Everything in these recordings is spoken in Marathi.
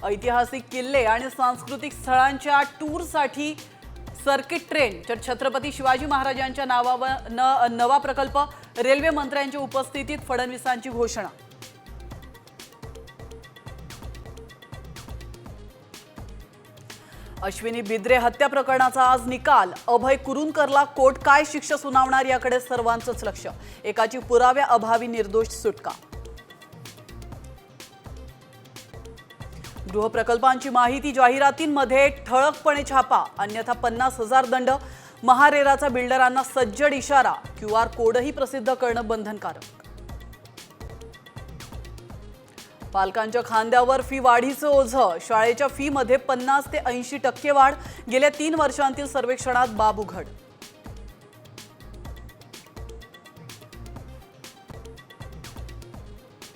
ऐतिहासिक किल्ले आणि सांस्कृतिक स्थळांच्या टूरसाठी सर्किट ट्रेन तर छत्रपती शिवाजी महाराजांच्या नावावर नवा प्रकल्प रेल्वे मंत्र्यांच्या उपस्थितीत फडणवीसांची घोषणा। अश्विनी बिद्रे हत्या प्रकरणाचा आज निकाल। अभय कुरुंदकरला कोर्ट काय शिक्षा सुनावणार याकडे सर्वांचंच लक्ष। एकाची पुराव्या अभावी निर्दोष सुटका। गृहप्रकल्पांची माहिती जाहिरातींमध्ये ठळकपणे छापा, अन्यथा 50,000 दंड। महारेराचा बिल्डरांना सज्जड इशारा। QR कोडही प्रसिद्ध करणं बंधनकारक। पालकांच्या खांद्यावर फी वाढीचं ओझं। शाळेच्या फी मध्ये 50 ते 80% वाढ। गेल्या 3 वर्षांतील सर्वेक्षणात बाब उघड।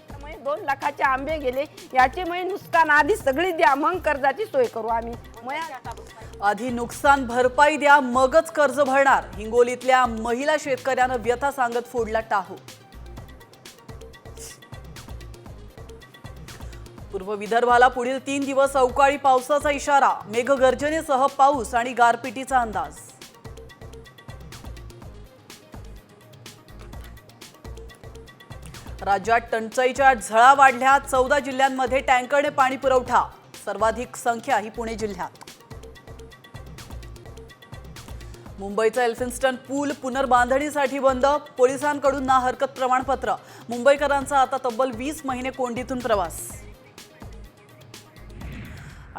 त्यामुळे 2 लाखाचे आंबे गेले, याचे मुळे नुकसान आधी सगळी द्या, मग कर्जाची सोय करू आम्ही। आधी नुकसान भरपाई द्या, मगच कर्ज भरणार। हिंगोलीतल्या महिला शेतकऱ्यानं व्यथा सांगत फोडला टाहो। पूर्व विदर्भाला पुढील 3 दिवस अवकाळी पावसाचा इशारा। मेघगर्जनेसह पाऊस आणि गारपिटीचा अंदाज। राज्यात टंचाईच्या झळा वाढल्या। 14 जिल्ह्यांमध्ये टँकरने पाणी पुरवठा। सर्वाधिक संख्या ही पुणे जिल्ह्यात। मुंबईचा एल्फिन्स्टन पूल पुनर्बांधणीसाठी बंद। पोलिसांकडून ना हरकत प्रमाणपत्र। मुंबईकरांचा आता तब्बल 20 महिने कोंडीतून प्रवास।